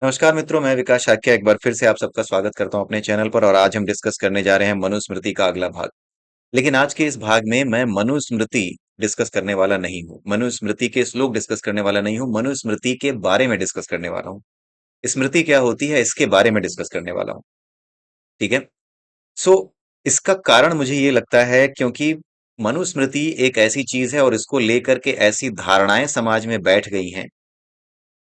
नमस्कार मित्रों, मैं विकास शाक्य एक बार फिर से आप सबका स्वागत करता हूं अपने चैनल पर। और आज हम डिस्कस करने जा रहे हैं मनुस्मृति का अगला भाग। लेकिन आज के इस भाग में मैं मनुस्मृति डिस्कस करने वाला नहीं हूं, मनुस्मृति के श्लोक डिस्कस करने वाला नहीं हूं, मनुस्मृति के बारे में डिस्कस करने वाला हूं। स्मृति क्या होती है इसके बारे में डिस्कस करने वाला हूं। ठीक है। सो इसका कारण मुझे ये लगता है क्योंकि मनुस्मृति एक ऐसी चीज है और इसको लेकर के ऐसी धारणाएं समाज में बैठ गई हैं,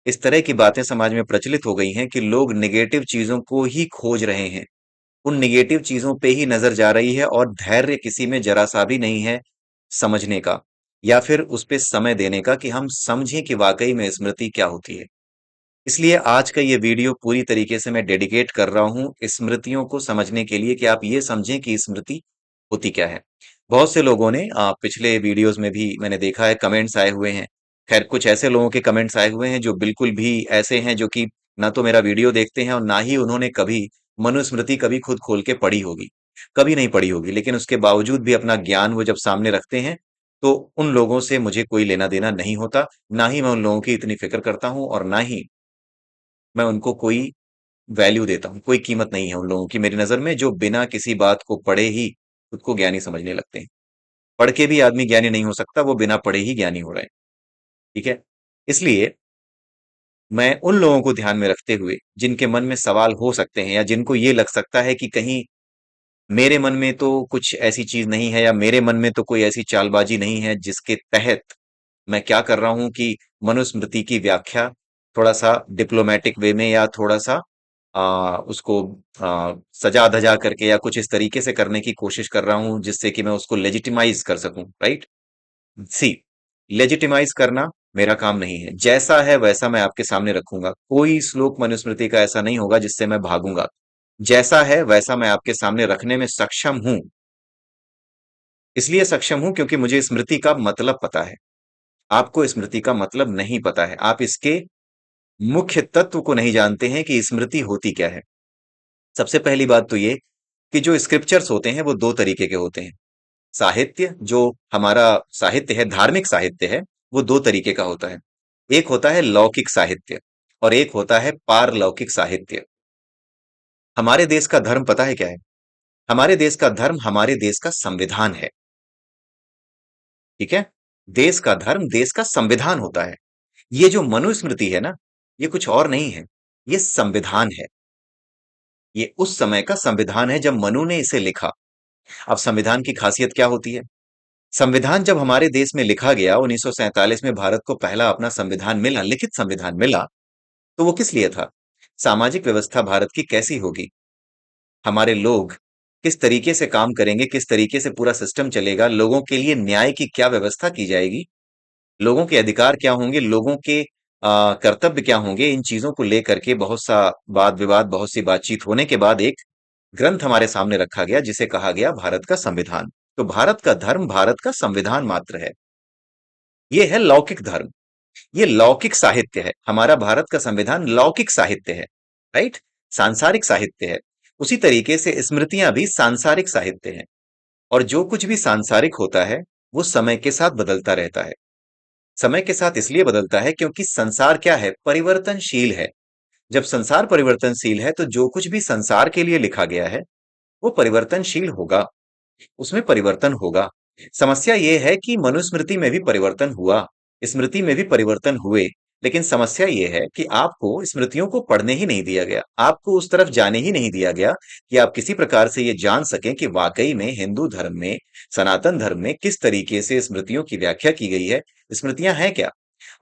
इस तरह की बातें समाज में प्रचलित हो गई हैं कि लोग निगेटिव चीजों को ही खोज रहे हैं, उन निगेटिव चीजों पे ही नजर जा रही है और धैर्य किसी में जरा सा भी नहीं है समझने का, या फिर उस पे समय देने का कि हम समझें कि वाकई में स्मृति क्या होती है। इसलिए आज का ये वीडियो पूरी तरीके से मैं डेडिकेट कर रहा हूं स्मृतियों को समझने के लिए, कि आप ये समझें कि स्मृति होती क्या है। बहुत से लोगों ने पिछले वीडियोस में भी मैंने देखा है कमेंट्स आए हुए हैं। खैर, कुछ ऐसे लोगों के कमेंट्स आए हुए हैं जो बिल्कुल भी ऐसे हैं जो कि ना तो मेरा वीडियो देखते हैं और ना ही उन्होंने कभी मनुस्मृति कभी खुद खोल के पढ़ी होगी, कभी नहीं पढ़ी होगी। लेकिन उसके बावजूद भी अपना ज्ञान वो जब सामने रखते हैं, तो उन लोगों से मुझे कोई लेना देना नहीं होता। ना ही मैं उन लोगों की इतनी फिक्र करता हूं और ना ही मैं उनको कोई वैल्यू देता हूँ। कोई कीमत नहीं है उन लोगों की मेरी नजर में, जो बिना किसी बात को पढ़े ही खुद को ज्ञानी समझने लगते हैं। पढ़ के भी आदमी ज्ञानी नहीं हो सकता, वो बिना पढ़े ही ज्ञानी हो रहा है। ठीक है। इसलिए मैं उन लोगों को ध्यान में रखते हुए, जिनके मन में सवाल हो सकते हैं या जिनको ये लग सकता है कि कहीं मेरे मन में तो कुछ ऐसी चीज नहीं है, या मेरे मन में तो कोई ऐसी चालबाजी नहीं है जिसके तहत मैं क्या कर रहा हूं कि मनुस्मृति की व्याख्या थोड़ा सा डिप्लोमेटिक वे में या थोड़ा सा उसको सजा धजा करके या कुछ इस तरीके से करने की कोशिश कर रहा हूं जिससे कि मैं उसको लेजिटिमाइज कर सकूं। राइट। सी, लेजिटिमाइज करना मेरा काम नहीं है। जैसा है वैसा मैं आपके सामने रखूंगा। कोई श्लोक मनुस्मृति का ऐसा नहीं होगा जिससे मैं भागूंगा। जैसा है वैसा मैं आपके सामने रखने में सक्षम हूं। इसलिए सक्षम हूं क्योंकि मुझे स्मृति का मतलब पता है। आपको स्मृति का मतलब नहीं पता है, आप इसके मुख्य तत्व को नहीं जानते हैं कि स्मृति होती क्या है। सबसे पहली बात तो ये कि जो स्क्रिप्चर्स होते हैं वो दो तरीके के होते हैं। साहित्य, जो हमारा साहित्य है, धार्मिक साहित्य है, वो दो तरीके का होता है। एक होता है लौकिक साहित्य और एक होता है पारलौकिक साहित्य। हमारे देश का धर्म पता है क्या है? हमारे देश का धर्म हमारे देश का संविधान है। ठीक है। देश का धर्म देश का संविधान होता है। ये जो मनुस्मृति है ना, ये कुछ और नहीं है, ये संविधान है। ये उस समय का संविधान है जब मनु ने इसे लिखा। अब संविधान की खासियत क्या होती है? संविधान जब हमारे देश में लिखा गया 1947 में, भारत को पहला अपना संविधान मिला, लिखित संविधान मिला, तो वो किस लिए था? सामाजिक व्यवस्था भारत की कैसी होगी, हमारे लोग किस तरीके से काम करेंगे, किस तरीके से पूरा सिस्टम चलेगा, लोगों के लिए न्याय की क्या व्यवस्था की जाएगी, लोगों के अधिकार क्या होंगे, लोगों के कर्तव्य क्या होंगे, इन चीजों को लेकर के बहुत सा वाद विवाद, बहुत सी बातचीत होने के बाद एक ग्रंथ हमारे सामने रखा गया जिसे कहा गया भारत का संविधान। तो भारत का धर्म भारत का संविधान मात्र है। ये है लौकिक धर्म, ये लौकिक साहित्य है। हमारा भारत का संविधान लौकिक साहित्य है। राइट। सांसारिक साहित्य है। उसी तरीके से स्मृतियां भी सांसारिक साहित्य हैं। और जो कुछ भी सांसारिक होता है वो समय के साथ बदलता रहता है। समय के साथ इसलिए बदलता है क्योंकि संसार क्या है? परिवर्तनशील है। जब संसार परिवर्तनशील है तो जो कुछ भी संसार के लिए लिखा गया है वो परिवर्तनशील होगा, उसमें परिवर्तन होगा। समस्या यह है कि मनुस्मृति में भी परिवर्तन हुआ, स्मृति में भी परिवर्तन हुए। लेकिन समस्या यह है कि आपको स्मृतियों को पढ़ने ही नहीं दिया गया, आपको उस तरफ जाने ही नहीं दिया गया कि आप किसी प्रकार से ये जान सकें कि वाकई में हिंदू धर्म में, सनातन धर्म में किस तरीके से स्मृतियों की व्याख्या की गई है। स्मृतियां हैं क्या?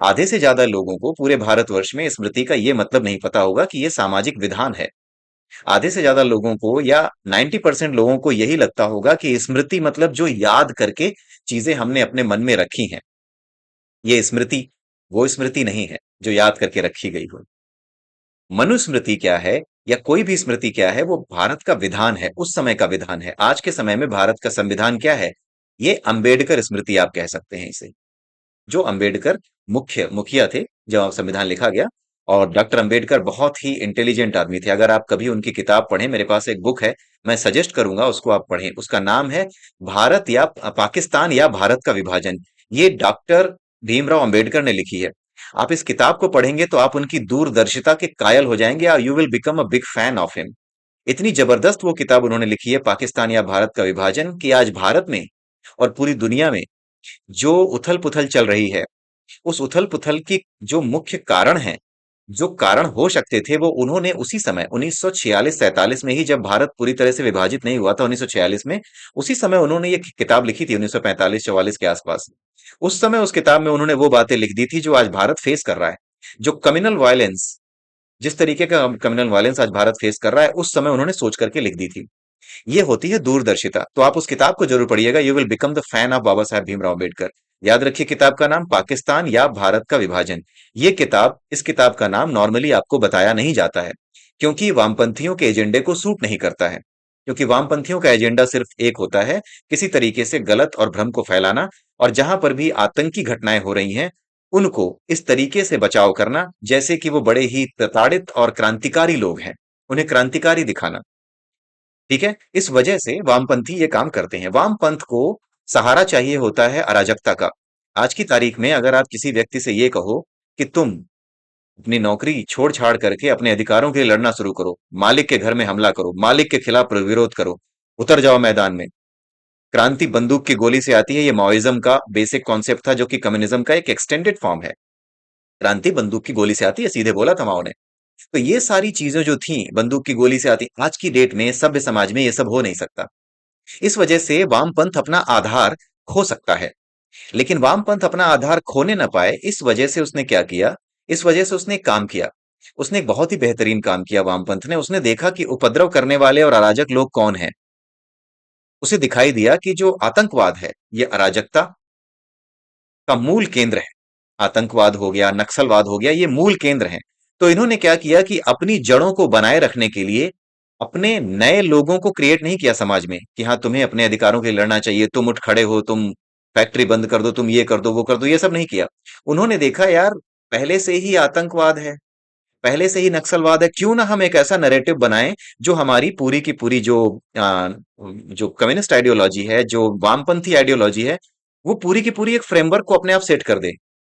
आधे से ज्यादा लोगों को पूरे भारतवर्ष में स्मृति का ये मतलब नहीं पता होगा कि ये सामाजिक विधान है। आधे से ज्यादा लोगों को या 90% लोगों को यही लगता होगा कि स्मृति मतलब जो याद करके चीजें हमने अपने मन में रखी हैं। ये स्मृति वो स्मृति नहीं है जो याद करके रखी गई हो। मनुस्मृति क्या है या कोई भी स्मृति क्या है? वो भारत का विधान है, उस समय का विधान है। आज के समय में भारत का संविधान क्या है? ये अंबेडकर स्मृति आप कह सकते हैं इसे। जो अंबेडकर मुख्य मुखिया थे जब संविधान लिखा गया। और डॉक्टर अंबेडकर बहुत ही इंटेलिजेंट आदमी थे। अगर आप कभी उनकी किताब पढ़ें, मेरे पास एक बुक है, मैं सजेस्ट करूंगा उसको आप पढ़ें। उसका नाम है भारत या पाकिस्तान या भारत का विभाजन। ये डॉक्टर भीमराव अंबेडकर ने लिखी है। आप इस किताब को पढ़ेंगे तो आप उनकी दूरदर्शिता के कायल हो जाएंगे, you will become a big fan of him. इतनी जबरदस्त वो किताब उन्होंने लिखी है, पाकिस्तान या भारत का विभाजन, कि आज भारत में और पूरी दुनिया में जो उथल पुथल चल रही है, उस उथल पुथल की जो मुख्य कारण है, जो कारण हो सकते थे, वो उन्होंने उसी समय 1946-47 में ही, जब भारत पूरी तरह से विभाजित नहीं हुआ था 1946 में, उसी समय उन्होंने ये किताब लिखी थी 1945-44 के आसपास। उस समय उस किताब में उन्होंने वो बातें लिख दी थी जो आज भारत फेस कर रहा है। जो कम्युनल वायलेंस, जिस तरीके का कम्युनल वायलेंस आज भारत फेस कर रहा है, उस समय उन्होंने सोच करके लिख दी थी। ये होती है दूरदर्शिता। तो आप उस किताब को जरूर पढ़िएगा, you will become the fan of Baba Saheb Bhimrao Ambedkar. याद रखिए किताब का नाम, पाकिस्तान या भारत का विभाजन। ये किताब, इस किताब का नाम नॉर्मली आपको बताया नहीं जाता है, क्योंकि वामपंथियों के एजेंडे को सूट नहीं करता है। क्योंकि वामपंथियों का एजेंडा सिर्फ एक होता है, किसी तरीके से गलत और भ्रम को फैलाना, और जहां पर भी आतंकी घटनाएं हो रही हैं, उनको इस तरीके से बचाव करना जैसे कि वो बड़े ही प्रताड़ित और क्रांतिकारी लोग हैं, उन्हें क्रांतिकारी दिखाना। ठीक है, इस वजह से वामपंथी ये काम करते हैं। वामपंथ को सहारा चाहिए होता है अराजकता का। आज की तारीख में अगर आप किसी व्यक्ति से ये कहो कि तुम अपनी नौकरी छोड़ छाड़ करके अपने अधिकारों के लिए लड़ना शुरू करो, मालिक के घर में हमला करो, मालिक के खिलाफ विरोध करो, उतर जाओ मैदान में, क्रांति बंदूक की गोली से आती है, ये माओइज्म का बेसिक कॉन्सेप्ट था, जो कि कम्युनिज्म का एक एक्सटेंडेड फॉर्म है। क्रांति बंदूक की गोली से आती है, सीधे बोला था माओ ने। तो ये सारी चीजें जो थी बंदूक की गोली से आती, आज की डेट में सभ्य समाज में ये सब हो नहीं सकता। इस वजह से वामपंथ अपना आधार खो सकता है। लेकिन वामपंथ अपना आधार खोने ना पाए, इस वजह से उसने क्या किया, इस वजह से उसने एक काम किया। उसने एक बहुत ही बेहतरीन काम किया वामपंथ ने। उसने देखा कि उपद्रव करने वाले और अराजक लोग कौन हैं। उसे दिखाई दिया कि जो आतंकवाद है, ये अराजकता का मूल केंद्र है। आतंकवाद हो गया, नक्सलवाद हो गया, ये मूल केंद्र हैं। तो इन्होंने क्या किया कि अपनी जड़ों को बनाए रखने के लिए अपने नए लोगों को क्रिएट नहीं किया समाज में कि हाँ तुम्हें अपने अधिकारों के लिए लड़ना चाहिए, तुम उठ खड़े हो, तुम फैक्ट्री बंद कर दो, तुम ये कर दो, वो कर दो, ये सब नहीं किया। उन्होंने देखा यार, पहले से ही आतंकवाद है, पहले से ही नक्सलवाद है, क्यों ना हम एक ऐसा नैरेटिव बनाएं जो हमारी पूरी की पूरी जो कम्युनिस्ट आइडियोलॉजी है, जो वामपंथी आइडियोलॉजी है, वो पूरी की पूरी एक फ्रेमवर्क को अपने आप सेट कर दे।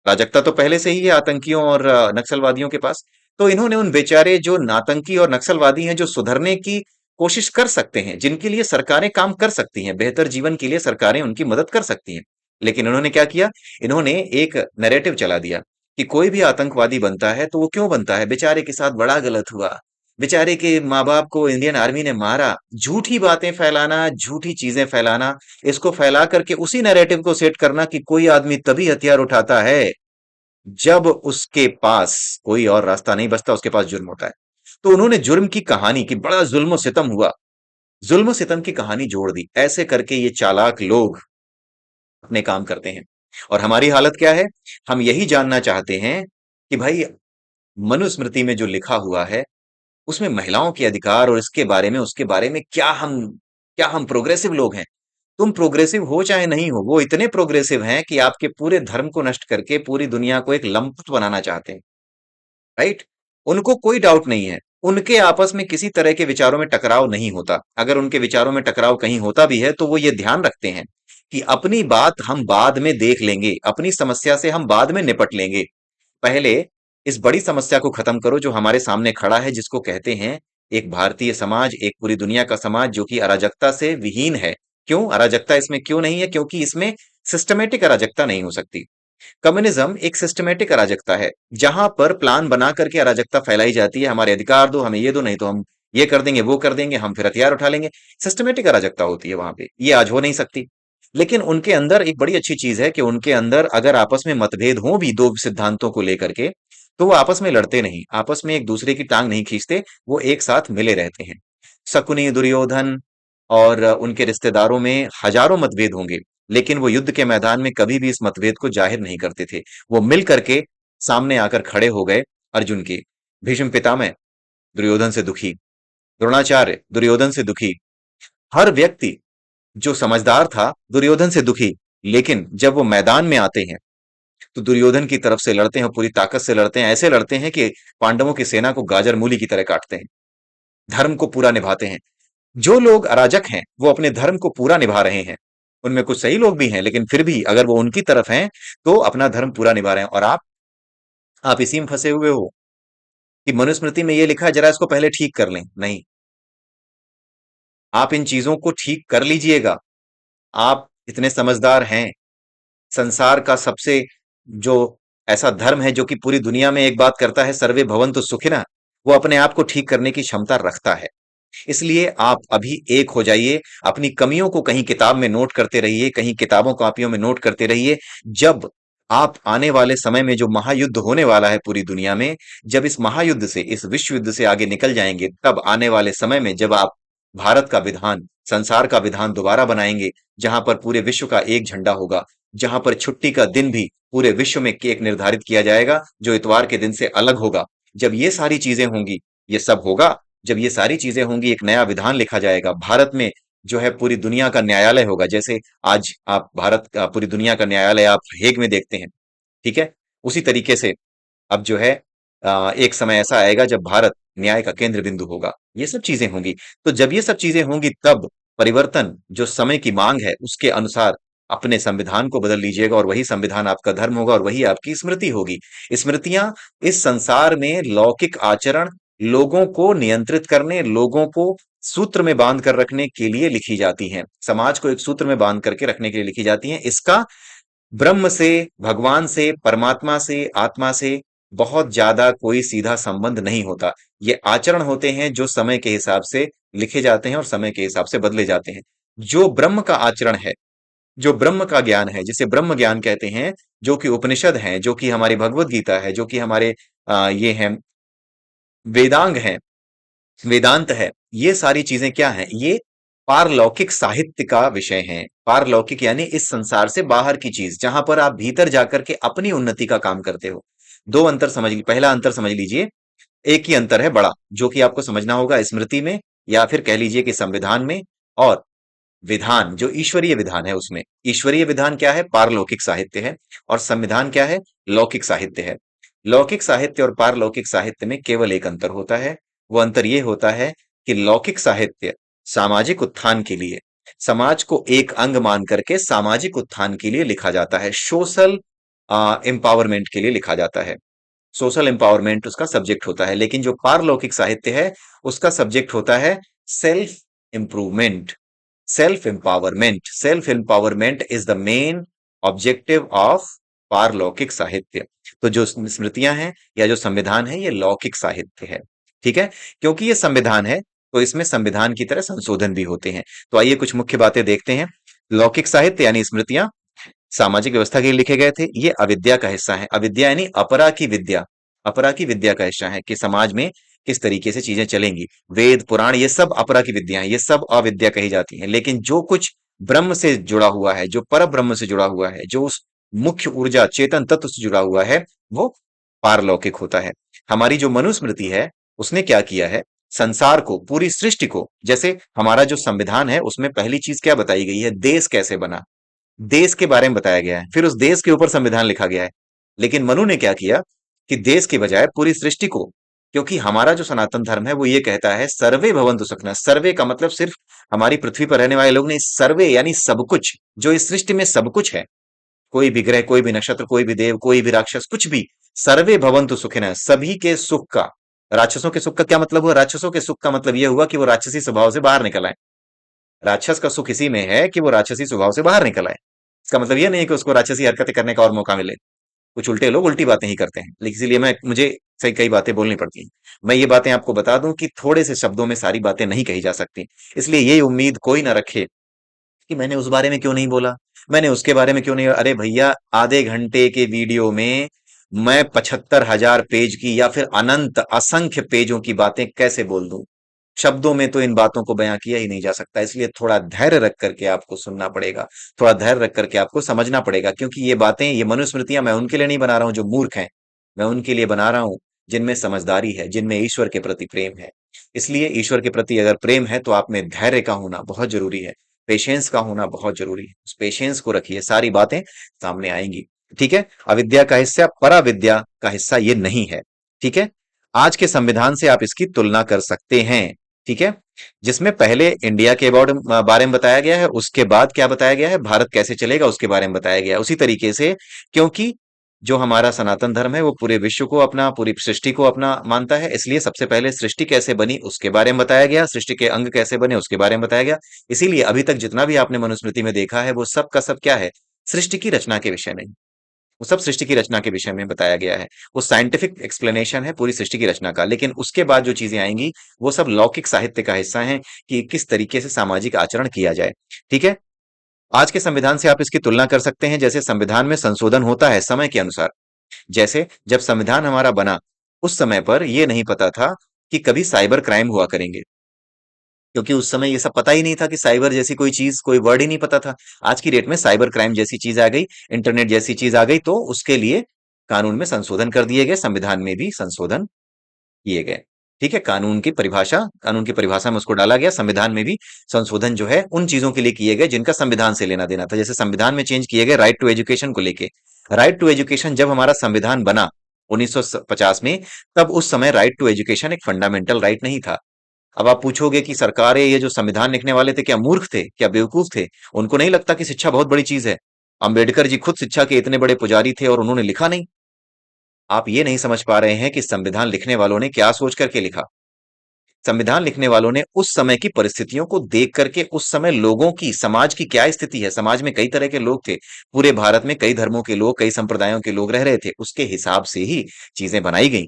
राजकता तो पहले से ही है आतंकियों और नक्सलवादियों के पास। तो इन्होंने उन बेचारे जो नातंकी और नक्सलवादी हैं, जो सुधरने की कोशिश कर सकते हैं, जिनके लिए सरकारें काम कर सकती हैं, बेहतर जीवन के लिए सरकारें उनकी मदद कर सकती हैं, लेकिन इन्होंने क्या किया, इन्होंने एक नैरेटिव चला दिया कि कोई भी आतंकवादी बनता है तो वो क्यों बनता है, बेचारे के साथ बड़ा गलत हुआ, बेचारे के माँ बाप को इंडियन आर्मी ने मारा। झूठी बातें फैलाना, झूठी चीजें फैलाना, इसको फैला करके उसी नैरेटिव को सेट करना कि कोई आदमी तभी हथियार उठाता है जब उसके पास कोई और रास्ता नहीं बचता, उसके पास जुर्म होता है। तो उन्होंने जुर्म की कहानी की, बड़ा जुल्म सितम हुआ, जुल्म सितम की कहानी जोड़ दी। ऐसे करके ये चालाक लोग अपने काम करते हैं। और हमारी हालत क्या है, हम यही जानना चाहते हैं कि भाई मनुस्मृति में जो लिखा हुआ है, उसमें महिलाओं के अधिकार और इसके बारे में, उसके बारे में क्या हम प्रोग्रेसिव लोग हैं। तुम प्रोग्रेसिव हो चाहे नहीं हो, वो इतने प्रोग्रेसिव हैं कि आपके पूरे धर्म को नष्ट करके पूरी दुनिया को एक लंपट बनाना चाहते हैं। राइट? उनको कोई डाउट नहीं है, उनके आपस में किसी तरह के विचारों में टकराव नहीं होता। अगर उनके विचारों में टकराव कहीं होता भी है तो वो ये ध्यान रखते हैं कि अपनी बात हम बाद में देख लेंगे, अपनी समस्या से हम बाद में निपट लेंगे। पहले इस बड़ी समस्या को खत्म करो जो हमारे सामने खड़ा है, जिसको कहते हैं एक भारतीय समाज, एक पूरी दुनिया का समाज जो कि अराजकता से विहीन है। क्यों अराजकता इसमें क्यों नहीं है? क्योंकि इसमें सिस्टमेटिक अराजकता नहीं हो सकती। कम्युनिज्म एक सिस्टमेटिक अराजकता है, जहां पर प्लान बना करके अराजकता फैलाई जाती है, हमारे अधिकार दो, हमें ये दो, नहीं तो हम ये कर देंगे, वो कर देंगे, हम फिर हथियार उठा लेंगे। सिस्टमेटिक अराजकता होती है वहां पे, ये आज हो नहीं सकती। लेकिन उनके अंदर एक बड़ी अच्छी चीज है कि उनके अंदर अगर आपस में मतभेद हो भी दो सिद्धांतों को लेकर के, तो वो आपस में लड़ते नहीं, आपस में एक दूसरे की टांग नहीं खींचते, वो एक साथ मिले रहते हैं। शकुनी, दुर्योधन और उनके रिश्तेदारों में हजारों मतभेद होंगे, लेकिन वो युद्ध के मैदान में कभी भी इस मतभेद को जाहिर नहीं करते थे। वो मिल करके सामने आकर खड़े हो गए अर्जुन के। भीष्म पितामह दुर्योधन से दुखी, द्रोणाचार्य दुर्योधन से दुखी, हर व्यक्ति जो समझदार था दुर्योधन से दुखी। लेकिन जब वो मैदान में आते हैं तो दुर्योधन की तरफ से लड़ते हैं, पूरी ताकत से लड़ते हैं, ऐसे लड़ते हैं कि पांडवों की सेना को गाजर मूली की तरह काटते हैं, धर्म को पूरा निभाते हैं। जो लोग अराजक हैं वो अपने धर्म को पूरा निभा रहे हैं, उनमें कुछ सही लोग भी हैं, लेकिन फिर भी अगर वो उनकी तरफ हैं तो अपना धर्म पूरा निभा रहे हैं। और आप आप इसी में फंसे हुए हो कि मनुस्मृति में ये लिखा है, जरा इसको पहले ठीक कर लें। नहीं, आप इन चीजों को ठीक कर लीजिएगा। आप इतने समझदार हैं। संसार का सबसे जो ऐसा धर्म है जो कि पूरी दुनिया में एक बात करता है, सर्वे भवन्तु सुखिनः, वो अपने आप को ठीक करने की क्षमता रखता है। इसलिए आप अभी एक हो जाइए। अपनी कमियों को कहीं किताब में नोट करते रहिए, कहीं किताबों कापियों में नोट करते रहिए। जब आप आने वाले समय में जो महायुद्ध होने वाला है पूरी दुनिया में, जब इस महायुद्ध से, इस विश्व युद्ध से आगे निकल जाएंगे, तब आने वाले समय में जब आप भारत का विधान, संसार का विधान दोबारा बनाएंगे, जहां पर पूरे विश्व का एक झंडा होगा, जहां पर छुट्टी का दिन भी पूरे विश्व में एक निर्धारित किया जाएगा जो इतवार के दिन से अलग होगा। जब ये सारी चीजें होंगी, ये सब होगा, जब ये सारी चीजें होंगी, एक नया विधान लिखा जाएगा भारत में, जो है पूरी दुनिया का न्यायालय होगा। जैसे आज आप भारत का, पूरी दुनिया का न्यायालय आप हेग में देखते हैं, ठीक है? उसी तरीके से अब जो है एक समय ऐसा आएगा जब भारत न्याय का केंद्र बिंदु होगा। ये सब चीजें होंगी। तो जब ये सब चीजें होंगी, तब परिवर्तन जो समय की मांग है उसके अनुसार अपने संविधान को बदल लीजिएगा, और वही संविधान आपका धर्म होगा, और वही आपकी स्मृति होगी। स्मृतियां इस संसार में लौकिक आचरण, लोगों को नियंत्रित करने, लोगों को सूत्र में बांध कर रखने के लिए लिखी जाती हैं। समाज को एक सूत्र में बांध करके रखने के लिए लिखी जाती हैं। इसका ब्रह्म से, भगवान से, परमात्मा से, आत्मा से बहुत ज्यादा कोई सीधा संबंध नहीं होता। ये आचरण होते हैं जो समय के हिसाब से लिखे जाते हैं और समय के हिसाब से बदले जाते हैं। जो ब्रह्म का आचरण है, जो ब्रह्म का ज्ञान है, जिसे ब्रह्म ज्ञान कहते हैं, जो कि उपनिषद है, जो कि हमारी भगवत गीता है, जो कि हमारे ये हैं वेदांग हैं, वेदांत है, ये सारी चीजें क्या हैं? ये पारलौकिक साहित्य का विषय है। पारलौकिक यानी इस संसार से बाहर की चीज, जहां पर आप भीतर जाकर के अपनी उन्नति का काम करते हो। दो अंतर समझ लीजिए। पहला अंतर समझ लीजिए, एक ही अंतर है बड़ा, जो कि आपको समझना होगा स्मृति में, या फिर कह लीजिए कि संविधान में, और विधान जो ईश्वरीय विधान है उसमें। ईश्वरीय विधान क्या है? पारलौकिक साहित्य है। और संविधान क्या है? लौकिक साहित्य है। लौकिक साहित्य और पारलौकिक साहित्य में केवल एक अंतर होता है। वो अंतर ये होता है कि लौकिक साहित्य सामाजिक उत्थान के लिए, समाज को एक अंग मान करके सामाजिक उत्थान के लिए लिखा जाता है, सोशल एम्पावरमेंट के लिए लिखा जाता है। सोशल एम्पावरमेंट उसका सब्जेक्ट होता है। लेकिन जो पारलौकिक साहित्य है, उसका सब्जेक्ट होता है self improvement, self empowerment. Self empowerment is the main objective of पारलौकिक साहित्य। तो जो स्मृतियां हैं या जो संविधान है, ये लौकिक साहित्य है। ठीक है? क्योंकि ये संविधान है, तो इसमें संविधान की तरह संशोधन भी होते हैं। तो आइए कुछ मुख्य बातें देखते हैं। लौकिक साहित्य यानी स्मृतियां सामाजिक व्यवस्था के लिए लिखे गए थे। ये अविद्या का हिस्सा है। अविद्या यानी अपरा की विद्या, अपरा की विद्या का हिस्सा है कि समाज में किस तरीके से चीजें चलेंगी। वेद पुराण ये सब अपरा की विद्या है, ये सब अविद्या कही जाती है। लेकिन जो कुछ ब्रह्म से जुड़ा हुआ है, जो पर ब्रह्म से जुड़ा हुआ है, जो उस मुख्य ऊर्जा चेतन तत्व से जुड़ा हुआ है, वो पारलौकिक होता है। हमारी जो मनुस्मृति है, उसने क्या किया है? संसार को, पूरी सृष्टि को, जैसे हमारा जो संविधान है उसमें पहली चीज क्या बताई गई है? देश कैसे बना, देश के बारे में बताया गया है। फिर उस देश के ऊपर संविधान लिखा गया है। लेकिन मनु ने क्या किया कि देश के बजाय पूरी सृष्टि को, क्योंकि हमारा जो सनातन धर्म है वो ये कहता है सर्वे भवन्तु सुखिनः। सर्वे का मतलब सिर्फ हमारी पृथ्वी पर रहने वाले लोग नहीं, सर्वे यानी सब कुछ, जो इस सृष्टि में सब कुछ है, कोई भी ग्रह, कोई भी नक्षत्र, कोई भी देव, कोई भी राक्षस, कुछ भी, सर्वे भवन्तु सुखिनः, सभी के सुख का। राक्षसों के सुख का क्या मतलब हुआ? राक्षसों के सुख का मतलब यह हुआ कि वो राक्षसी स्वभाव से बाहर निकल आए। राक्षस का सुख इसी में है कि वो राक्षसी स्वभाव से बाहर निकल आए। इसका मतलब ये नहीं है कि उसको राक्षसी हरकतें करने का और मौका मिले। कुछ उल्टे लोग उल्टी बातें ही करते हैं, लेकिन इसीलिए मुझे सही कई बातें बोलनी पड़ती हैं। मैं ये बातें आपको बता दूं कि थोड़े से शब्दों में सारी बातें नहीं कही जा सकती। इसलिए ये उम्मीद कोई ना रखे कि मैंने उस बारे में क्यों नहीं बोला, मैंने उसके बारे में क्यों नहीं। अरे भैया, आधे घंटे के वीडियो में मैं 75,000 पेज की या फिर अनंत असंख्य पेजों की बातें कैसे बोल दूं? शब्दों में तो इन बातों को बयां किया ही नहीं जा सकता। इसलिए थोड़ा धैर्य रख करके आपको सुनना पड़ेगा, थोड़ा धैर्य रख करके आपको समझना पड़ेगा। क्योंकि ये बातें, ये मनुस्मृतियां मैं उनके लिए नहीं बना रहा हूं जो मूर्ख हैं, मैं उनके लिए बना रहा हूं जिनमें समझदारी है, जिनमें ईश्वर के प्रति प्रेम है। इसलिए ईश्वर के प्रति अगर प्रेम है तो आप में धैर्य का होना बहुत जरूरी है, पेशेंस का होना बहुत जरूरी है। उस पेशेंस को रखिए, सारी बातें सामने आएंगी। ठीक है? अविद्या का हिस्सा पराविद्या का हिस्सा ये नहीं है। ठीक है? आज के संविधान से आप इसकी तुलना कर सकते हैं। ठीक है? जिसमें पहले इंडिया के बारे में बताया गया है, उसके बाद क्या बताया गया है? भारत कैसे चलेगा उसके बारे में बताया गया है। उसी तरीके से, क्योंकि जो हमारा सनातन धर्म है वो पूरे विश्व को अपना, पूरी सृष्टि को अपना मानता है। इसलिए सबसे पहले सृष्टि कैसे बनी उसके बारे में बताया गया, सृष्टि के अंग कैसे बने उसके बारे में बताया गया। इसीलिए अभी तक जितना भी आपने मनुस्मृति में देखा है वो सब का सब क्या है, सृष्टि की रचना के विषय में। वो सब सृष्टि की रचना के विषय में बताया गया है। वो साइंटिफिक एक्सप्लेनेशन है पूरी सृष्टि की रचना का। लेकिन उसके बाद जो चीजें आएंगी वो सब लौकिक साहित्य का हिस्सा है कि किस तरीके से सामाजिक आचरण किया जाए। ठीक है। आज के संविधान से आप इसकी तुलना कर सकते हैं, जैसे संविधान में संशोधन होता है समय के अनुसार। जैसे जब संविधान हमारा बना उस समय पर यह नहीं पता था कि कभी साइबर क्राइम हुआ करेंगे, क्योंकि उस समय ये सब पता ही नहीं था कि साइबर जैसी कोई चीज, कोई वर्ड ही नहीं पता था। आज की डेट में साइबर क्राइम जैसी चीज आ गई, इंटरनेट जैसी चीज आ गई, तो उसके लिए कानून में संशोधन कर दिए गए, संविधान में भी संशोधन किए गए। ठीक है। कानून की परिभाषा में उसको डाला गया, संविधान में भी संशोधन जो है उन चीजों के लिए किए गए जिनका संविधान से लेना देना था। जैसे संविधान में चेंज किए गए राइट टू एजुकेशन को लेके। राइट टू एजुकेशन जब हमारा संविधान बना 1950 में, तब उस समय राइट टू एजुकेशन एक फंडामेंटल राइट नहीं था। अब आप पूछोगे कि सरकारें, ये जो संविधान लिखने वाले थे, क्या मूर्ख थे, क्या बेवकूफ थे? उनको नहीं लगता कि शिक्षा बहुत बड़ी चीज है? अंबेडकर जी खुद शिक्षा के इतने बड़े पुजारी थे और उन्होंने लिखा नहीं? आप ये नहीं समझ पा रहे हैं कि संविधान लिखने वालों ने क्या सोच करके लिखा। संविधान लिखने वालों ने उस समय की परिस्थितियों को देख करके, उस समय लोगों की, समाज की क्या स्थिति है, समाज में कई तरह के लोग थे, पूरे भारत में कई धर्मों के लोग, कई संप्रदायों के लोग रह रहे थे, उसके हिसाब से ही चीजें बनाई गई।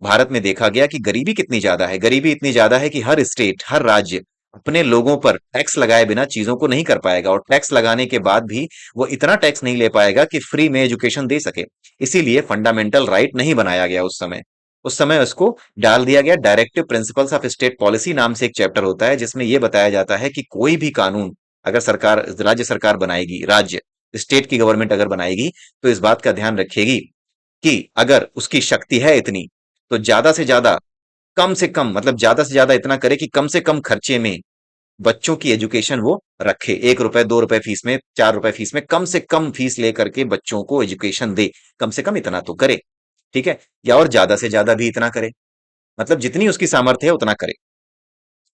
भारत में देखा गया कि गरीबी कितनी ज्यादा है। गरीबी इतनी ज्यादा है कि हर स्टेट, हर राज्य अपने लोगों पर टैक्स लगाए बिना चीजों को नहीं कर पाएगा, और टैक्स लगाने के बाद भी वो इतना टैक्स नहीं ले पाएगा कि फ्री में एजुकेशन दे सके। इसीलिए फंडामेंटल राइट नहीं बनाया गया उस समय। उस समय उसको डाल दिया गया directive principles of state policy नाम से एक चैप्टर होता है, जिसमें यह बताया जाता है कि कोई भी कानून अगर सरकार, राज्य सरकार बनाएगी, राज्य स्टेट की गवर्नमेंट अगर बनाएगी, तो इस बात का ध्यान रखेगी कि अगर उसकी शक्ति है इतनी, तो ज्यादा से ज्यादा, कम से कम, मतलब ज्यादा से ज्यादा इतना करे कि कम से कम खर्चे में बच्चों की एजुकेशन वो रखे। 1 रुपए, 2 रुपए फीस में, 4 रुपए फीस में, कम से कम फीस लेकर के बच्चों को एजुकेशन दे। कम से कम इतना तो करे। ठीक है। या और ज्यादा से ज्यादा भी इतना करे, मतलब जितनी उसकी सामर्थ्य है उतना करे।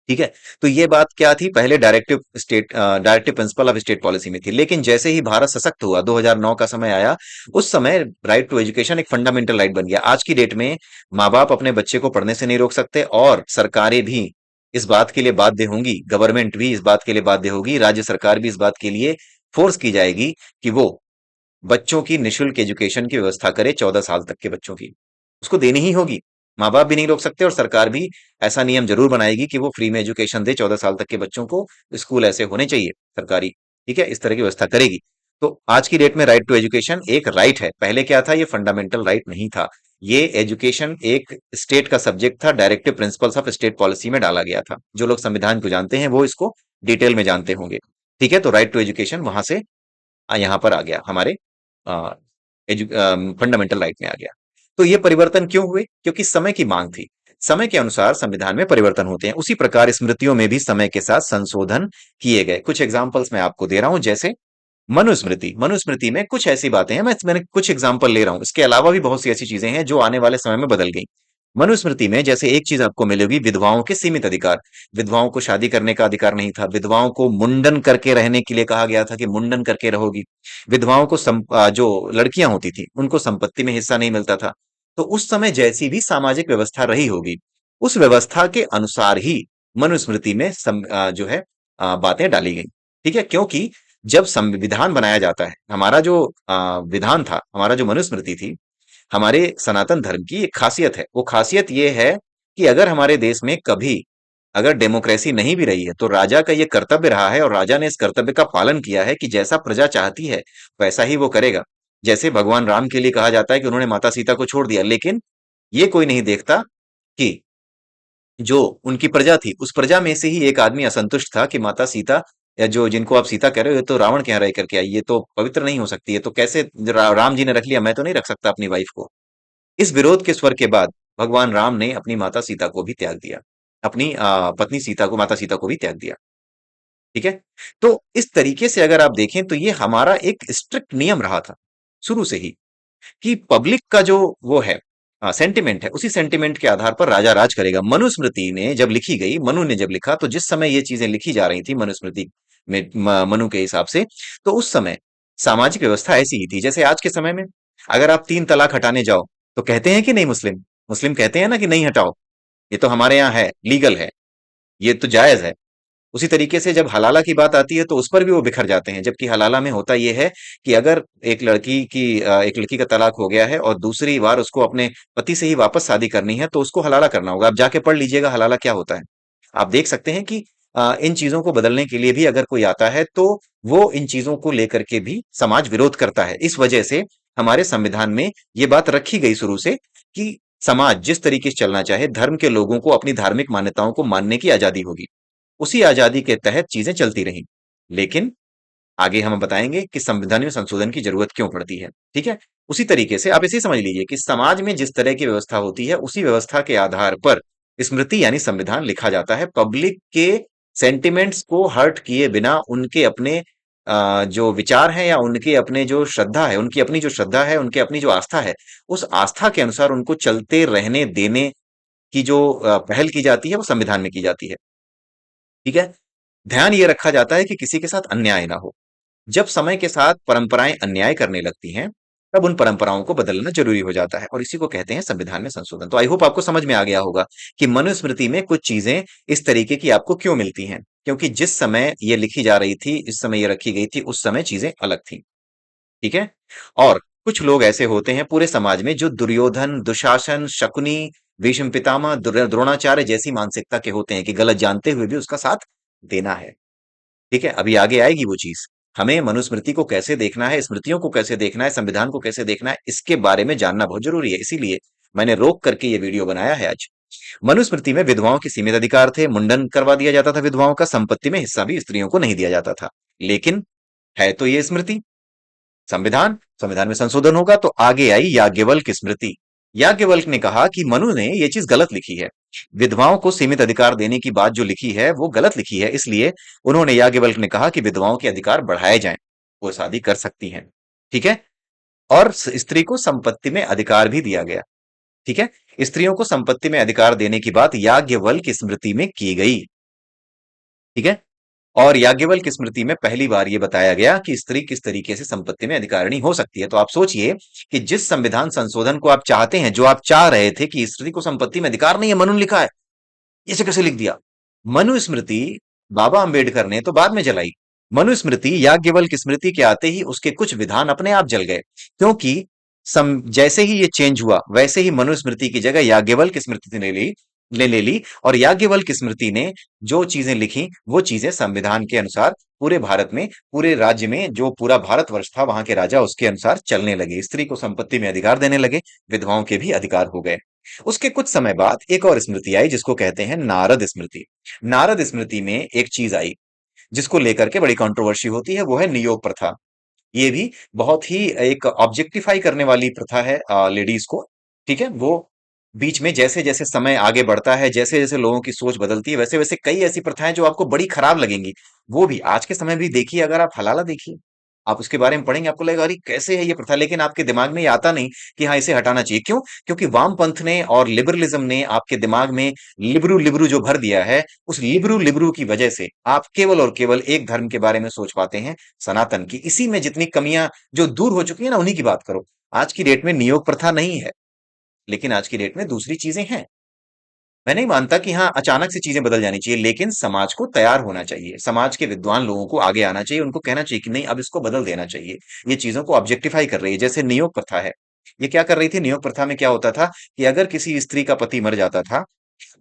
ठीक है। तो ये बात क्या थी, पहले directive principle of state policy में थी। लेकिन जैसे ही भारत सशक्त हुआ, 2009 का समय आया, उस समय राइट टू एजुकेशन एक फंडामेंटल राइट बन गया। आज की डेट में माँ बाप अपने बच्चे को पढ़ने से नहीं रोक सकते, और सरकारें भी इस बात के लिए बाध्य होंगी, गवर्नमेंट भी इस बात के लिए बाध्य होगी, राज्य सरकार भी इस बात के लिए फोर्स की जाएगी कि वो बच्चों की निशुल्क एजुकेशन की व्यवस्था करे। 14 साल तक के बच्चों की उसको देनी ही होगी। माँ बाप भी नहीं रोक सकते, और सरकार भी ऐसा नियम जरूर बनाएगी कि वो फ्री में एजुकेशन दे 14 साल तक के बच्चों को। स्कूल ऐसे होने चाहिए सरकारी। ठीक है। इस तरह की व्यवस्था करेगी। तो आज की डेट में राइट टू एजुकेशन एक राइट है। पहले क्या था, ये फंडामेंटल राइट नहीं था। ये एजुकेशन एक स्टेट का सब्जेक्ट था, directive principles of state policy में डाला गया था। जो लोग संविधान को जानते हैं वो इसको डिटेल में जानते होंगे। ठीक है। तो राइट टू एजुकेशन वहां से यहां पर आ गया, हमारे फंडामेंटल राइट में आ गया। तो ये परिवर्तन क्यों हुए? क्योंकि समय की मांग थी। समय के अनुसार संविधान में परिवर्तन होते हैं, उसी प्रकार स्मृतियों में भी समय के साथ संशोधन किए गए। कुछ एग्जाम्पल्स मैं आपको दे रहा हूं, जैसे मनुस्मृति। मनुस्मृति में कुछ ऐसी बातें हैं, मैंने कुछ एग्जाम्पल ले रहा हूं, इसके अलावा भी बहुत सी ऐसी चीजें हैं जो आने वाले समय में बदल गई। मनुस्मृति में जैसे एक चीज आपको मिलेगी, विधवाओं के सीमित अधिकार। विधवाओं को शादी करने का अधिकार नहीं था। विधवाओं को मुंडन करके रहने के लिए कहा गया था कि मुंडन करके रहोगी। विधवाओं को जो लड़कियां होती थी उनको संपत्ति में हिस्सा नहीं मिलता था। तो उस समय जैसी भी सामाजिक व्यवस्था रही होगी, उस व्यवस्था के अनुसार ही मनुस्मृति में जो है बातें डाली गई। ठीक है। क्योंकि जब संविधान बनाया जाता है, हमारा जो विधान था, हमारा जो मनुस्मृति थी, हमारे सनातन धर्म की एक खासियत है। वो खासियत ये है कि अगर हमारे देश में कभी अगर डेमोक्रेसी नहीं भी रही है, तो राजा का ये कर्तव्य रहा है, और राजा ने इस कर्तव्य का पालन किया है कि जैसा प्रजा चाहती है वैसा ही वो करेगा। जैसे भगवान राम के लिए कहा जाता है कि उन्होंने माता सीता को छोड़ दिया, लेकिन ये कोई नहीं देखता कि जो उनकी प्रजा थी, उस प्रजा में से ही एक आदमी असंतुष्ट था कि माता सीता, या जो जिनको आप सीता कह रहे हो, ये तो रावण के यहाँ रह करके आई, ये तो पवित्र नहीं हो सकती, ये तो कैसे राम जी ने रख लिया, मैं तो नहीं रख सकता अपनी वाइफ को। इस विरोध के स्वर के बाद भगवान राम ने अपनी माता सीता को भी त्याग दिया। अपनी पत्नी सीता को, माता सीता को भी त्याग दिया। ठीक है। तो इस तरीके से अगर आप देखें तो ये हमारा एक स्ट्रिक्ट नियम रहा था शुरू से ही, कि पब्लिक का जो वो है, सेंटिमेंट है, उसी सेंटिमेंट के आधार पर राजा राज करेगा। मनुस्मृति ने जब लिखी गई, मनु ने जब लिखा, तो जिस समय ये चीजें लिखी जा रही थी मनुस्मृति में, मनु के हिसाब से, तो उस समय सामाजिक व्यवस्था ऐसी ही थी जैसे आज के समय में। अगर आप 3 तलाक हटाने जाओ तो कहते हैं कि नहीं मुस्लिम, मुस्लिम कहते हैं ना कि नहीं हटाओ, ये तो हमारे यहाँ है, लीगल है, ये तो जायज है। उसी तरीके से जब हलाला की बात आती है तो उस पर भी वो बिखर जाते हैं, जबकि हलाला में होता ये है कि अगर एक लड़की का तलाक हो गया है और दूसरी बार उसको अपने पति से ही वापस शादी करनी है तो उसको हलाला करना होगा। आप जाके पढ़ लीजिएगा हलाला क्या होता है। आप देख सकते हैं कि इन चीजों को बदलने के लिए भी अगर कोई आता है तो वो इन चीजों को लेकर के भी समाज विरोध करता है। इस वजह से हमारे संविधान में ये बात रखी गई शुरू से कि समाज जिस तरीके से चलना चाहे, धर्म के लोगों को अपनी धार्मिक मान्यताओं को मानने की आजादी होगी। उसी आजादी के तहत चीजें चलती रहीं। लेकिन आगे हम बताएंगे कि संविधान में संशोधन की जरूरत क्यों पड़ती है। ठीक है। उसी तरीके से आप इसे समझ लीजिए कि समाज में जिस तरह की व्यवस्था होती है उसी व्यवस्था के आधार पर स्मृति यानी संविधान लिखा जाता है। पब्लिक के सेंटिमेंट्स को हर्ट किए बिना, उनके अपने जो विचार हैं या उनके अपने जो श्रद्धा है, उनकी अपनी जो श्रद्धा है, उनके अपनी जो आस्था है, उस आस्था के अनुसार उनको चलते रहने देने की जो पहल की जाती है वो संविधान में की जाती है। ठीक है। ध्यान ये रखा जाता है कि किसी के साथ अन्याय ना हो। जब समय के साथ परंपराएं अन्याय करने लगती हैं तब उन परंपराओं को बदलना जरूरी हो जाता है और इसी को कहते हैं संविधान में संशोधन। तो आई होप आपको समझ में आ गया होगा कि मनुस्मृति में कुछ चीजें इस तरीके की आपको क्यों मिलती हैं, क्योंकि जिस समय ये लिखी जा रही थी, जिस समय ये रखी गई थी, उस समय चीजें अलग थी। ठीक है। और कुछ लोग ऐसे होते हैं पूरे समाज में जो दुर्योधन, दुशासन, शकुनी, भीष्म पितामह, द्रोणाचार्य जैसी मानसिकता के होते हैं कि गलत जानते हुए भी उसका साथ देना है। ठीक है। अभी आगे आएगी वो चीज। हमें मनुस्मृति को कैसे देखना है, स्मृतियों को कैसे देखना है, संविधान को कैसे देखना है, इसके बारे में जानना बहुत जरूरी है। इसीलिए मैंने रोक करके ये वीडियो बनाया है आज। मनुस्मृति में विधवाओं के सीमित अधिकार थे, मुंडन करवा दिया जाता था विधवाओं का, संपत्ति में हिस्सा भी स्त्रियों को नहीं दिया जाता था। लेकिन है तो ये स्मृति, संविधान, संविधान में संशोधन होगा तो आगे आई याज्ञवल्क्य स्मृति। याज्ञवल्क्य ने कहा कि मनु ने ये चीज गलत लिखी है, विधवाओं को सीमित अधिकार देने की बात जो लिखी है वो गलत लिखी है। इसलिए उन्होंने, याज्ञवल्क्य ने कहा कि विधवाओं के अधिकार बढ़ाए जाएं, वो शादी कर सकती हैं। ठीक है। और स्त्री को संपत्ति में अधिकार भी दिया गया। ठीक है। स्त्रियों को संपत्ति में अधिकार देने की बात याज्ञवल्क्य स्मृति में की गई। ठीक है। और याज्ञवल्क्य स्मृति में पहली बार यह बताया गया कि स्त्री किस तरीके से संपत्ति में अधिकारिणी हो सकती है। तो आप सोचिए कि जिस संविधान संशोधन को आप चाहते हैं, जो आप चाह रहे थे कि स्त्री को संपत्ति में अधिकार नहीं है, मनु ने लिखा है, इसे कैसे लिख दिया। मनुस्मृति बाबा अंबेडकर ने तो बाद में जलाई। मनुस्मृति याज्ञवल्क्य स्मृति के आते ही उसके कुछ विधान अपने आप जल गए, क्योंकि जैसे ही ये चेंज हुआ वैसे ही मनुस्मृति की जगह याज्ञवल्क्य स्मृति ने ले ली। और याज्ञवल्क्य स्मृति ने जो चीजें लिखी वो चीजें संविधान के अनुसार पूरे भारत में, पूरे राज्य में, जो पूरा भारतवर्ष था वहां के राजा उसके अनुसार चलने लगे। स्त्री को संपत्ति में अधिकार देने लगे, विधवाओं के भी अधिकार हो गए। उसके कुछ समय बाद एक और स्मृति आई जिसको कहते हैं नारद स्मृति। नारद स्मृति में एक चीज आई जिसको लेकर के बड़ी कंट्रोवर्सी होती है, वो है नियोग प्रथा। ये भी बहुत ही एक ऑब्जेक्टिफाई करने वाली प्रथा है लेडीज को। ठीक है। वो बीच में जैसे जैसे समय आगे बढ़ता है, जैसे जैसे लोगों की सोच बदलती है, वैसे वैसे कई ऐसी प्रथाएं जो आपको बड़ी खराब लगेंगी वो भी आज के समय भी देखिए। अगर आप हलाला देखिए, आप उसके बारे में पढ़ेंगे, आपको लगेगा अरे कैसे है ये प्रथा, लेकिन आपके दिमाग में ये आता नहीं कि हाँ इसे हटाना चाहिए। क्यों? क्योंकि वामपंथ ने और लिबरलिज्म ने आपके दिमाग में लिबरू लिबरू जो भर दिया है, उस लिबरू लिबरू की वजह से आप केवल और केवल एक धर्म के बारे में सोच पाते हैं, सनातन की। इसी में जितनी कमियां जो दूर हो चुकी है ना, उन्हीं की बात करो। आज की डेट में नियोग प्रथा नहीं है, लेकिन आज की डेट में दूसरी चीजें हैं। मैं नहीं मानता कि हाँ अचानक से चीजें बदल जानी चाहिए, लेकिन समाज को तैयार होना चाहिए, समाज के विद्वान लोगों को आगे आना चाहिए, उनको कहना चाहिए कि नहीं अब इसको बदल देना चाहिए। ये चीजों को ऑब्जेक्टिफाई कर रही है। जैसे नियोग प्रथा है, ये क्या कर रही थी? नियोग प्रथा में क्या होता था कि अगर किसी स्त्री का पति मर जाता था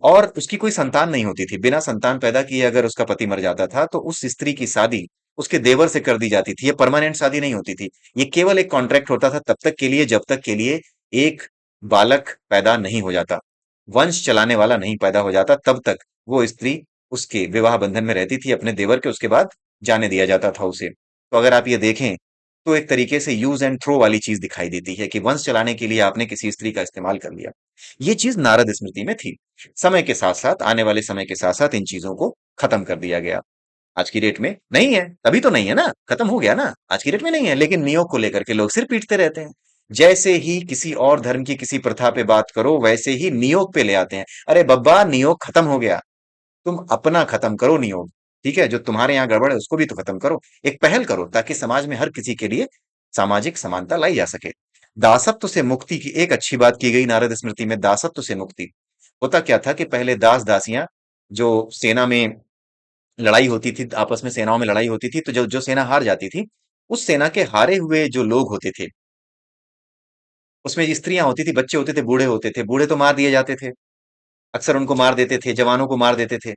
और उसकी कोई संतान नहीं होती थी, बिना संतान पैदा किए अगर उसका पति मर जाता था तो उस स्त्री की शादी उसके देवर से कर दी जाती थी। ये परमानेंट शादी नहीं होती थी, ये केवल एक कॉन्ट्रैक्ट होता था तब तक के लिए जब तक के लिए एक बालक पैदा नहीं हो जाता, वंश चलाने वाला नहीं पैदा हो जाता, तब तक वो स्त्री उसके विवाह बंधन में रहती थी अपने देवर के। उसके बाद जाने दिया जाता था उसे। तो अगर आप ये देखें तो एक तरीके से यूज एंड थ्रो वाली चीज दिखाई देती है कि वंश चलाने के लिए आपने किसी स्त्री का इस्तेमाल कर लिया। ये चीज नारद स्मृति में थी। समय के साथ साथ, आने वाले समय के साथ साथ इन चीजों को खत्म कर दिया गया। आज की डेट में नहीं है, तभी तो नहीं है ना, खत्म हो गया ना, आज की डेट में नहीं है। लेकिन नियोग को लेकर के लोग सिर पीटते रहते हैं। जैसे ही किसी और धर्म की किसी प्रथा पे बात करो वैसे ही नियोग पे ले आते हैं। अरे बब्बा, नियोग खत्म हो गया, तुम अपना खत्म करो नियोग। ठीक है। जो तुम्हारे यहाँ गड़बड़ है उसको भी तो खत्म करो, एक पहल करो ताकि समाज में हर किसी के लिए सामाजिक समानता लाई जा सके। दासत्व से मुक्ति की एक अच्छी बात की गई नारद स्मृति में, दासत्व से मुक्ति। होता क्या था कि पहले दास दासियां, जो सेना में लड़ाई होती थी, आपस में सेनाओं में लड़ाई होती थी, तो जो जो सेना हार जाती थी, उस सेना के हारे हुए जो लोग होते थे, उसमें स्त्रियां होती थी, बच्चे होते थे, बूढ़े होते थे। बूढ़े तो मार दिए जाते थे, अक्सर उनको मार देते थे, जवानों को मार देते थे।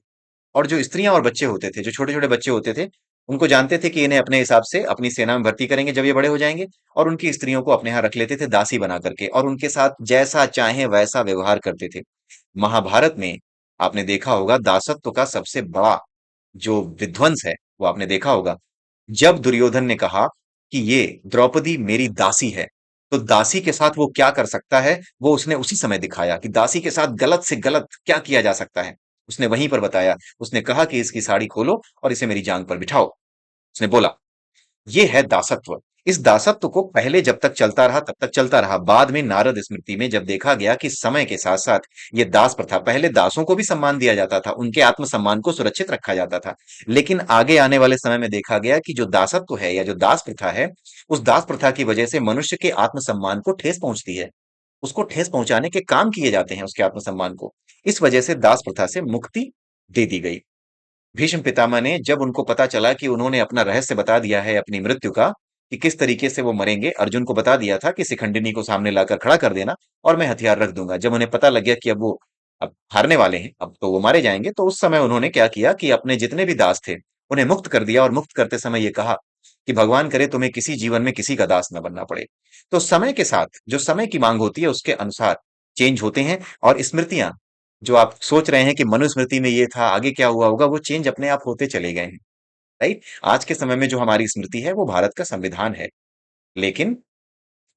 और जो स्त्रियां और बच्चे होते थे, जो छोटे छोटे बच्चे होते थे, उनको जानते थे कि इन्हें अपने हिसाब से अपनी सेना में भर्ती करेंगे जब ये बड़े हो जाएंगे, और उनकी स्त्रियों को अपने यहाँ रख लेते थे दासी बना करके, और उनके साथ जैसा चाहे वैसा व्यवहार करते थे। महाभारत में आपने देखा होगा दासत्व का सबसे बड़ा जो विध्वंस है, वो आपने देखा होगा। जब दुर्योधन ने कहा कि ये द्रौपदी मेरी दासी है, तो दासी के साथ वो क्या कर सकता है, वो उसने उसी समय दिखाया कि दासी के साथ गलत से गलत क्या किया जा सकता है। उसने वहीं पर बताया। उसने कहा कि इसकी साड़ी खोलो और इसे मेरी जांग पर बिठाओ। उसने बोला, ये है दासत्व। इस दासत्व को पहले जब तक चलता रहा तब तक चलता रहा। बाद में नारद स्मृति में जब देखा गया कि समय के साथ साथ ये दास प्रथा, पहले दासों को भी सम्मान दिया जाता था, उनके आत्मसम्मान को सुरक्षित रखा जाता था, लेकिन आगे आने वाले समय में देखा गया कि जो दासत्व है या जो दास प्रथा है, उस दास प्रथा की वजह से मनुष्य के आत्मसम्मान को ठेस पहुंचती है। उसको ठेस पहुंचाने के काम किए जाते हैं उसके आत्मसम्मान को। इस वजह से दास प्रथा से मुक्ति दे दी गई। भीष्म पितामह ने जब उनको पता चला कि उन्होंने अपना रहस्य बता दिया है अपनी मृत्यु का, कि किस तरीके से वो मरेंगे, अर्जुन को बता दिया था कि शिखंडिनी को सामने लाकर खड़ा कर देना और मैं हथियार रख दूंगा। जब उन्हें पता लग गया कि अब वो अब हारने वाले हैं, अब तो वो मारे जाएंगे, तो उस समय उन्होंने क्या किया कि अपने जितने भी दास थे उन्हें मुक्त कर दिया, और मुक्त करते समय ये कहा कि भगवान करे तुम्हें किसी जीवन में किसी का दास न बनना पड़े। तो समय के साथ जो समय की मांग होती है उसके अनुसार चेंज होते हैं, और स्मृतियां, जो आप सोच रहे हैं कि मनुस्मृति में ये था, आगे क्या हुआ होगा, वो चेंज अपने आप होते चले गए हैं। राइट। आज के समय में जो हमारी स्मृति है वो भारत का संविधान है, लेकिन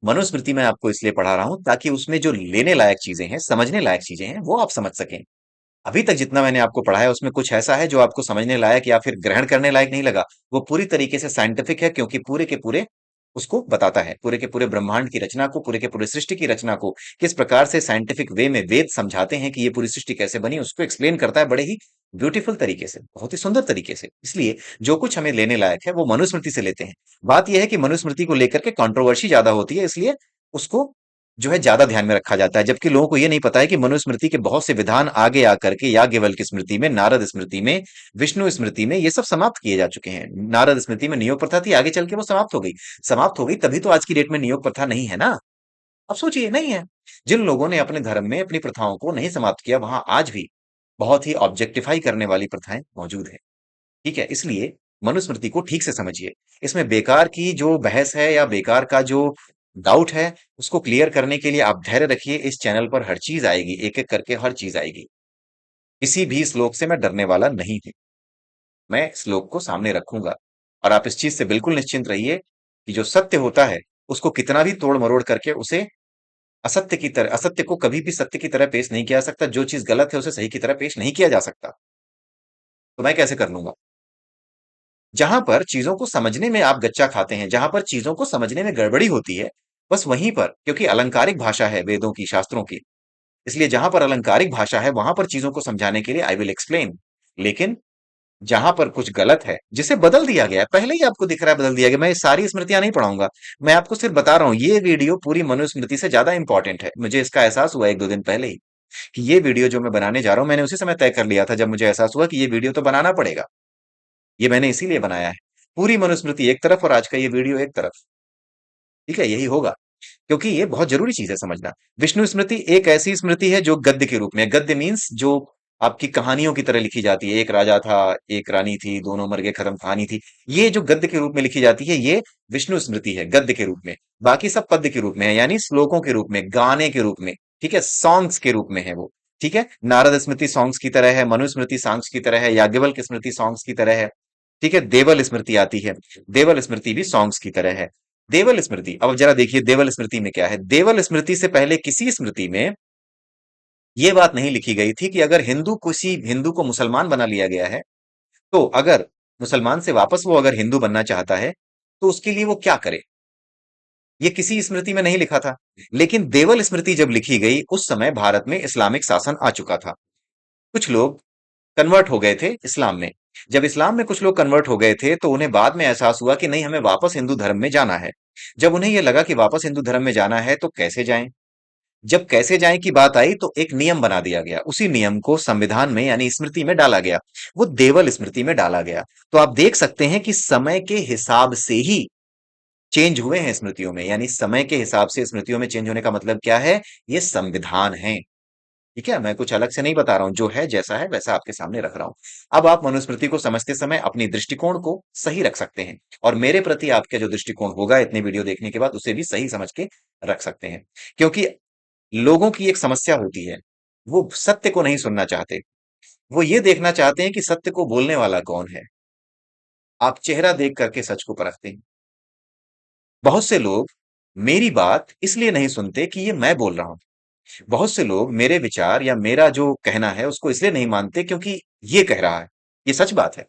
मनुस्मृति मैं आपको इसलिए पढ़ा रहा हूं ताकि उसमें जो लेने लायक चीजें हैं, समझने लायक चीजें हैं, वो आप समझ सकें। अभी तक जितना मैंने आपको पढ़ा है उसमें कुछ ऐसा है जो आपको समझने लायक या फिर ग्रहण करने लायक नहीं लगा। वो पूरी तरीके से साइंटिफिक है, क्योंकि पूरे के पूरे उसको बताता है, पूरे के पूरे ब्रह्मांड की रचना को, पूरे के पूरे सृष्टि की रचना को किस प्रकार से साइंटिफिक वे में वेद समझाते हैं कि ये पूरी सृष्टि कैसे बनी, उसको एक्सप्लेन करता है बड़े ही ब्यूटीफुल तरीके से, बहुत ही सुंदर तरीके से। इसलिए जो कुछ हमें लेने लायक है वो मनुस्मृति से लेते हैं। बात यह है कि मनुस्मृति को लेकर के कंट्रोवर्सी ज्यादा होती है, इसलिए उसको जो है ज्यादा ध्यान में रखा जाता है, जबकि लोगों को यह नहीं पता है कि मनुस्मृति के बहुत से विधान आगे आकर के याज्ञवल्क्य स्मृति में, नारद स्मृति में, विष्णु स्मृति में ये सब समाप्त किए जा चुके हैं। नारद स्मृति में नियोग प्रथा थी, आगे चल के वो समाप्त हो गई। समाप्त हो गई तभी तो आज की डेट में नियोग प्रथा नहीं है ना। अब सोचिए, नहीं है। जिन लोगों ने अपने धर्म में अपनी प्रथाओं को नहीं समाप्त किया, वहां आज भी बहुत ही ऑब्जेक्टिफाई करने वाली प्रथाएं मौजूद है। ठीक है, इसलिए मनुस्मृति को ठीक से समझिए। इसमें बेकार की जो बहस है या बेकार का जो डाउट है, उसको क्लियर करने के लिए आप धैर्य रखिए। इस चैनल पर हर चीज आएगी, एक एक करके हर चीज आएगी। किसी भी श्लोक से मैं डरने वाला नहीं हूं। मैं श्लोक को सामने रखूंगा, और आप इस चीज से बिल्कुल निश्चिंत रहिए कि जो सत्य होता है उसको कितना भी तोड़ मरोड़ करके उसे असत्य की तरह, असत्य को कभी भी सत्य की तरह पेश नहीं किया जा सकता। जो चीज गलत है उसे सही की तरह पेश नहीं किया जा सकता। तो मैं कैसे कर लूंगा? जहां पर चीजों को समझने में आप गच्चा खाते हैं, जहां पर चीजों को समझने में गड़बड़ी होती है, बस वहीं पर, क्योंकि अलंकारिक भाषा है वेदों की, शास्त्रों की, इसलिए जहां पर अलंकारिक भाषा है वहां पर चीजों को समझाने के लिए आई विल एक्सप्लेन। लेकिन जहां पर कुछ गलत है, जिसे बदल दिया गया है, पहले ही आपको दिख रहा है बदल दिया गया, मैं ये सारी स्मृतियां नहीं पढ़ाऊंगा। मैं आपको सिर्फ बता रहा हूं, ये वीडियो पूरी मनुस्मृति से ज्यादा इंपॉर्टेंट है। मुझे इसका एहसास हुआ एक दो दिन पहले ही कि ये वीडियो जो मैं बनाने जा रहा हूं, मैंने उसी समय तय कर लिया था जब मुझे एहसास हुआ कि ये वीडियो तो बनाना पड़ेगा। ये मैंने इसीलिए बनाया है। पूरी मनुस्मृति एक तरफ और आज का ये वीडियो एक तरफ। ठीक है, यही होगा, क्योंकि ये बहुत जरूरी चीज है समझना। विष्णु स्मृति एक ऐसी स्मृति है जो गद्य के रूप में, गद्य मीन्स जो आपकी कहानियों की तरह लिखी जाती है, एक राजा था, एक रानी थी, दोनों मर गए, खत्म कहानी थी। ये जो गद्य के रूप में लिखी जाती है, ये विष्णु स्मृति है, गद्य के रूप में। बाकी सब पद्य के रूप में है, यानी श्लोकों के रूप में, गाने के रूप में। ठीक है, सॉन्ग्स के रूप में है वो। ठीक है, नारद स्मृति सॉन्ग्स की तरह है, मनुस्मृति सॉन्ग्स की तरह है, याज्ञवल्क्य स्मृति सॉन्ग्स की तरह है। ठीक है, देवल स्मृति आती है, देवल स्मृति भी सॉन्ग्स की तरह है। देवल स्मृति, अब जरा देखिए देवल स्मृति में क्या है। देवल स्मृति से पहले किसी स्मृति में यह बात नहीं लिखी गई थी कि अगर किसी हिंदू को मुसलमान बना लिया गया है, तो अगर मुसलमान से वापस वो अगर हिंदू बनना चाहता है, तो उसके लिए वो क्या करे। ये किसी स्मृति में नहीं लिखा था। लेकिन देवल स्मृति जब लिखी गई, उस समय भारत में इस्लामिक शासन आ चुका था। कुछ लोग कन्वर्ट हो गए थे इस्लाम में। जब इस्लाम में कुछ लोग कन्वर्ट हो गए थे तो उन्हें बाद में एहसास हुआ कि नहीं, हमें वापस हिंदू धर्म में जाना है। जब उन्हें यह लगा कि वापस हिंदू धर्म में जाना है तो कैसे जाएं? जब कैसे जाएं की बात आई तो एक नियम बना दिया गया, उसी नियम को संविधान में यानी स्मृति में डाला गया। वो देवल स्मृति में डाला गया। तो आप देख सकते हैं कि समय के हिसाब से ही चेंज हुए हैं स्मृतियों में, यानी समय के हिसाब से स्मृतियों में चेंज होने का मतलब क्या है? ये संविधान है। ठीक है, मैं कुछ अलग से नहीं बता रहा हूं, जो है जैसा है वैसा आपके सामने रख रहा हूं। अब आप मनुस्मृति को समझते समय अपनी दृष्टिकोण को सही रख सकते हैं, और मेरे प्रति आपका जो दृष्टिकोण होगा इतने वीडियो देखने के बाद, उसे भी सही समझ के रख सकते हैं। क्योंकि लोगों की एक समस्या होती है, वो सत्य को नहीं सुनना चाहते। वो ये देखना चाहते हैं कि सत्य को बोलने वाला कौन है। आप चेहरा देख करके सच को परखते हैं। बहुत से लोग मेरी बात इसलिए नहीं सुनते कि ये मैं बोल रहा हूं। बहुत से लोग मेरे विचार या मेरा जो कहना है उसको इसलिए नहीं मानते क्योंकि ये कह रहा है। ये सच बात है।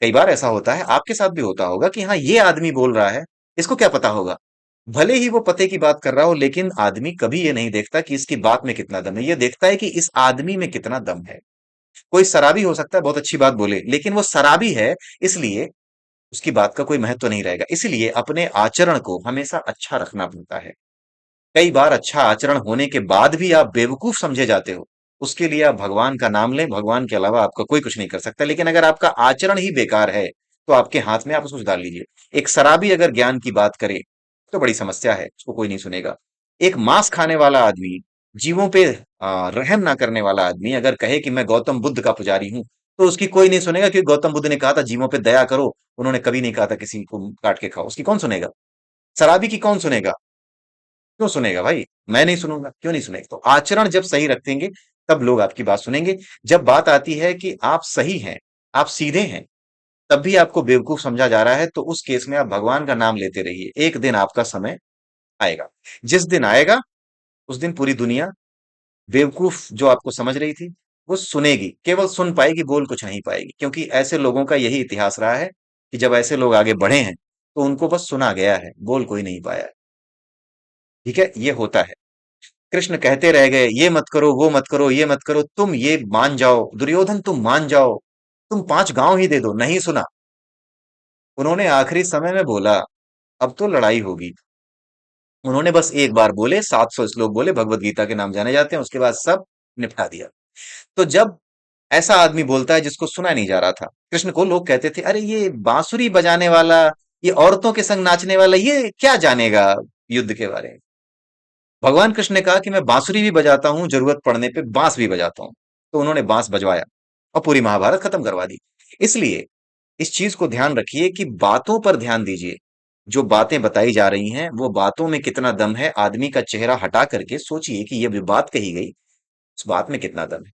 कई बार ऐसा होता है, आपके साथ भी होता होगा कि हाँ, ये आदमी बोल रहा है, इसको क्या पता होगा। भले ही वो पते की बात कर रहा हो, लेकिन आदमी कभी ये नहीं देखता कि इसकी बात में कितना दम है, ये देखता है कि इस आदमी में कितना दम है। कोई शराबी हो सकता है, बहुत अच्छी बात बोले, लेकिन वो शराबी है, इसलिए उसकी बात का कोई महत्व नहीं रहेगा। इसलिए अपने आचरण को हमेशा अच्छा रखना पड़ता है। कई बार अच्छा आचरण होने के बाद भी आप बेवकूफ समझे जाते हो, उसके लिए आप भगवान का नाम लें, भगवान के अलावा आपका कोई कुछ नहीं कर सकता। लेकिन अगर आपका आचरण ही बेकार है तो आपके हाथ में, आप उसको सुधार लीजिए। एक शराबी अगर ज्ञान की बात करे तो बड़ी समस्या है, उसको कोई नहीं सुनेगा। एक मांस खाने वाला आदमी, जीवों पे रहम ना करने वाला आदमी अगर कहे कि मैं गौतम बुद्ध का पुजारी हूं, तो उसकी कोई नहीं सुनेगा, क्योंकि गौतम बुद्ध ने कहा था जीवों पे दया करो। उन्होंने कभी नहीं कहा था किसी को काट के खाओ। उसकी कौन सुनेगा? शराबी की कौन सुनेगा? क्यों सुनेगा भाई? मैं नहीं सुनूंगा, क्यों नहीं सुनेगा? तो आचरण जब सही रखेंगे तब लोग आपकी बात सुनेंगे। जब बात आती है कि आप सही हैं, आप सीधे हैं, तब भी आपको बेवकूफ समझा जा रहा है, तो उस केस में आप भगवान का नाम लेते रहिए। एक दिन आपका समय आएगा। जिस दिन आएगा उस दिन पूरी दुनिया बेवकूफ जो आपको समझ रही थी वो सुनेगी, केवल सुन पाएगी, बोल कुछ नहीं पाएगी। क्योंकि ऐसे लोगों का यही इतिहास रहा है कि जब ऐसे लोग आगे बढ़े हैं तो उनको बस सुना गया है, बोल कोई नहीं पाया है। ठीक है, ये होता है। कृष्ण कहते रह गए, ये मत करो, वो मत करो, ये मत करो, तुम ये मान जाओ, दुर्योधन तुम मान जाओ, तुम 5 गांव ही दे दो। नहीं सुना। उन्होंने आखिरी समय में बोला अब तो लड़ाई होगी। उन्होंने बस एक बार बोले, 700 श्लोक बोले, भगवत गीता के नाम जाने जाते हैं, उसके बाद सब निपटा दिया। तो जब ऐसा आदमी बोलता है जिसको सुना नहीं जा रहा था, कृष्ण को लोग कहते थे अरे ये बांसुरी बजाने वाला, ये औरतों के संग नाचने वाला, ये क्या जानेगा युद्ध के बारे में। भगवान कृष्ण ने कहा कि मैं बांसुरी भी बजाता हूं, जरूरत पड़ने पे बांस भी बजाता हूं। तो उन्होंने बांस बजवाया और पूरी महाभारत खत्म करवा दी। इसलिए इस चीज को ध्यान रखिए कि बातों पर ध्यान दीजिए। जो बातें बताई जा रही हैं वो बातों में कितना दम है, आदमी का चेहरा हटा करके सोचिए कि ये भी बात कही गई, उस बात में कितना दम है।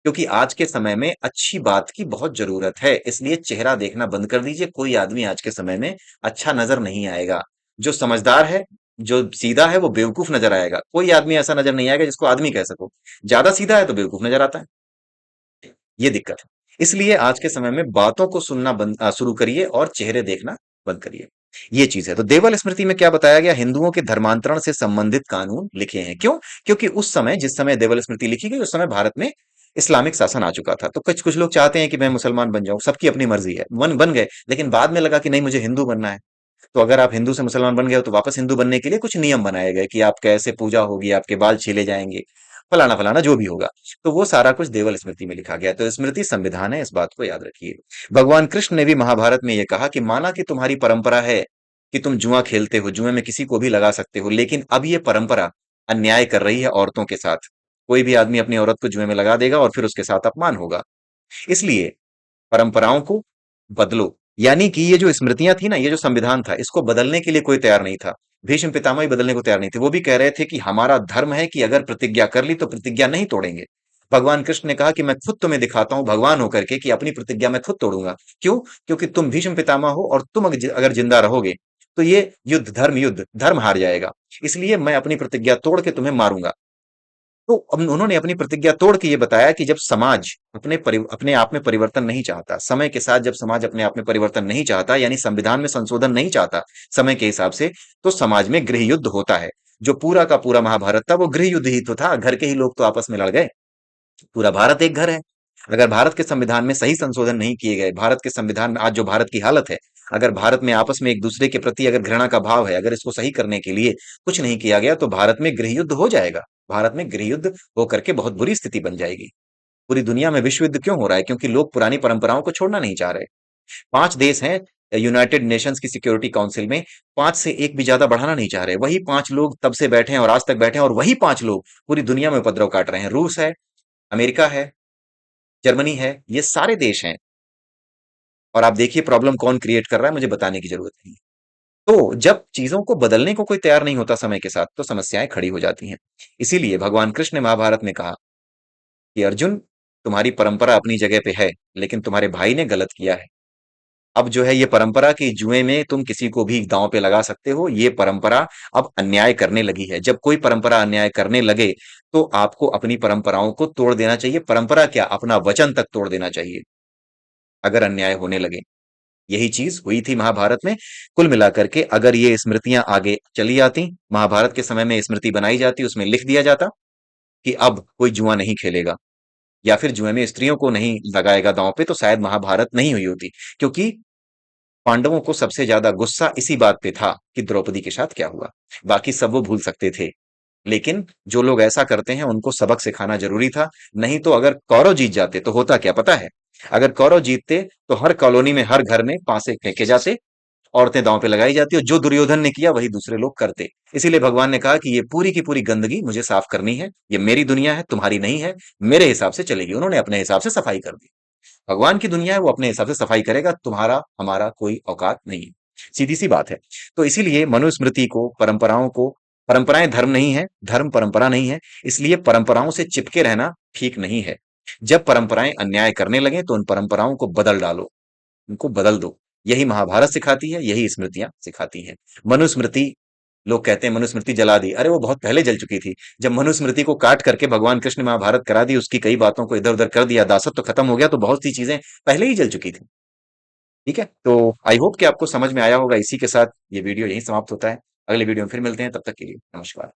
क्योंकि आज के समय में अच्छी बात की बहुत जरूरत है, इसलिए चेहरा देखना बंद कर दीजिए। कोई आदमी आज के समय में अच्छा नजर नहीं आएगा। जो समझदार है, जो सीधा है, वो बेवकूफ नजर आएगा। कोई आदमी ऐसा नजर नहीं आएगा जिसको आदमी कह सको। ज्यादा सीधा है तो बेवकूफ नजर आता है। ये दिक्कत है। इसलिए आज के समय में बातों को सुनना बंद शुरू करिए और चेहरे देखना बंद करिए। ये चीज है। तो देवल स्मृति में क्या बताया गया? हिंदुओं के धर्मांतरण से संबंधित कानून लिखे हैं। क्यों? क्योंकि उस समय, जिस समय देवल स्मृति लिखी गई, उस समय भारत में इस्लामिक शासन आ चुका था। तो कुछ कुछ लोग चाहते हैं कि मैं मुसलमान बन जाऊं, सबकी अपनी मर्जी है, मन बन गए। लेकिन बाद में लगा कि नहीं, मुझे हिंदू बनना है। तो अगर आप हिंदू से मुसलमान बन गए हो तो वापस हिंदू बनने के लिए कुछ नियम बनाए गए कि आप कैसे पूजा होगी, आपके बाल छीले जाएंगे, फलाना फलाना जो भी होगा। तो वो सारा कुछ देवल स्मृति में लिखा गया। तो स्मृति संविधान है, इस बात को याद रखिए। भगवान कृष्ण ने भी महाभारत में यह कहा कि माना कि तुम्हारी परंपरा है कि तुम जुआ खेलते हो, जुए में किसी को भी लगा सकते हो, लेकिन अब ये परंपरा अन्याय कर रही है औरतों के साथ। कोई भी आदमी अपनी औरत को जुए में लगा देगा और फिर उसके साथ अपमान होगा। इसलिए परंपराओं को बदलो। यानी कि ये जो स्मृतियां थी ना, ये जो संविधान था, इसको बदलने के लिए कोई तैयार नहीं था। भीष्म पितामह भी बदलने को तैयार नहीं थे। वो भी कह रहे थे कि हमारा धर्म है कि अगर प्रतिज्ञा कर ली तो प्रतिज्ञा नहीं तोड़ेंगे। भगवान कृष्ण ने कहा कि मैं खुद तुम्हें दिखाता हूं भगवान होकर के कि अपनी प्रतिज्ञा मैं खुद तोड़ूंगा। क्यों? क्योंकि तुम भीष्म पितामह हो और तुम अगर जिंदा रहोगे तो ये युद्ध, धर्म युद्ध, धर्म हार जाएगा। इसलिए मैं अपनी प्रतिज्ञा तोड़ के तुम्हें मारूंगा। तो अब उन्होंने अपनी प्रतिज्ञा तोड़ के ये बताया कि जब समाज अपने आप में परिवर्तन नहीं चाहता, समय के साथ जब समाज अपने आप में परिवर्तन नहीं चाहता, यानी संविधान में संशोधन नहीं चाहता समय के हिसाब से, तो समाज में गृह युद्ध होता है। जो पूरा का पूरा महाभारत था वो गृह युद्ध ही तो था। घर के ही लोग तो आपस में लड़ गए। पूरा भारत एक घर है। अगर भारत के संविधान में सही संशोधन नहीं किए गए, भारत के संविधान में आज जो भारत की हालत है, अगर भारत में आपस में एक दूसरे के प्रति अगर घृणा का भाव है, अगर इसको सही करने के लिए कुछ नहीं किया गया, तो भारत में गृह युद्ध हो जाएगा। भारत में गृह युद्ध होकर के बहुत बुरी स्थिति बन जाएगी। पूरी दुनिया में विश्व युद्ध क्यों हो रहा है? क्योंकि लोग पुरानी परंपराओं को छोड़ना नहीं चाह रहे। 5 देश हैं यूनाइटेड नेशंस की सिक्योरिटी काउंसिल में, 5 से 1 भी ज्यादा बढ़ाना नहीं चाह रहे। वही 5 लोग तब से बैठे हैं और आज तक बैठे हैं, और वही 5 लोग पूरी दुनिया में उपद्रव काट रहे हैं। रूस है, अमेरिका है, जर्मनी है, ये सारे देश हैं। और आप देखिए प्रॉब्लम कौन क्रिएट कर रहा है, मुझे बताने की जरूरत नहीं। तो जब चीजों को बदलने को कोई तैयार नहीं होता समय के साथ, तो समस्याएं खड़ी हो जाती हैं। इसीलिए भगवान कृष्ण ने महाभारत में कहा कि अर्जुन, तुम्हारी परंपरा अपनी जगह पे है, लेकिन तुम्हारे भाई ने गलत किया है। अब जो है ये परंपरा कि जुए में तुम किसी को भी दांव पे लगा सकते हो, ये परंपरा अब अन्याय करने लगी है। जब कोई परंपरा अन्याय करने लगे, तो आपको अपनी परंपराओं को तोड़ देना चाहिए। परंपरा क्या, अपना वचन तक तोड़ देना चाहिए अगर अन्याय होने लगे। यही चीज हुई थी महाभारत में। कुल मिलाकर के अगर ये स्मृतियां आगे चली आती, महाभारत के समय में स्मृति बनाई जाती, उसमें लिख दिया जाता कि अब कोई जुआ नहीं खेलेगा, या फिर जुए में स्त्रियों को नहीं लगाएगा दांव पे, तो शायद महाभारत नहीं हुई होती। क्योंकि पांडवों को सबसे ज्यादा गुस्सा इसी बात पे था कि द्रौपदी के साथ क्या हुआ। बाकी सब वो भूल सकते थे, लेकिन जो लोग ऐसा करते हैं उनको सबक सिखाना जरूरी था। नहीं तो अगर कौरव जीत जाते तो होता क्या पता है? अगर कौरव जीतते तो हर कॉलोनी में, हर घर में पासे फेंके जाते, औरतें दांव पे लगाई जाती, और जो दुर्योधन ने किया वही दूसरे लोग करते। इसीलिए भगवान ने कहा कि ये पूरी की पूरी गंदगी मुझे साफ करनी है, ये मेरी दुनिया है, तुम्हारी नहीं है, मेरे हिसाब से चलेगी। उन्होंने अपने हिसाब से सफाई कर दी। भगवान की दुनिया है, वो अपने हिसाब से सफाई करेगा, तुम्हारा हमारा कोई औकात नहीं है। सीधी सी बात है। तो इसीलिए मनुस्मृति को, परंपराओं को, परंपराएं धर्म नहीं है, धर्म परंपरा नहीं है, इसलिए परंपराओं से चिपके रहना ठीक नहीं है। जब परंपराएं अन्याय करने लगे तो उन परंपराओं को बदल डालो, उनको बदल दो। यही महाभारत सिखाती है, यही स्मृतियां सिखाती हैं। मनुस्मृति, लोग कहते हैं मनुस्मृति जला दी, अरे वो बहुत पहले जल चुकी थी। जब मनुस्मृति को काट करके भगवान कृष्ण ने महाभारत करा दी, उसकी कई बातों को इधर उधर कर दिया, दासत्व तो खत्म हो गया, तो बहुत सी चीजें पहले ही जल चुकी थी। ठीक है, तो आई होप कि आपको समझ में आया होगा। इसी के साथ ये वीडियो यहीं समाप्त होता है। अगले वीडियो में फिर मिलते हैं, तब तक के लिए नमस्कार।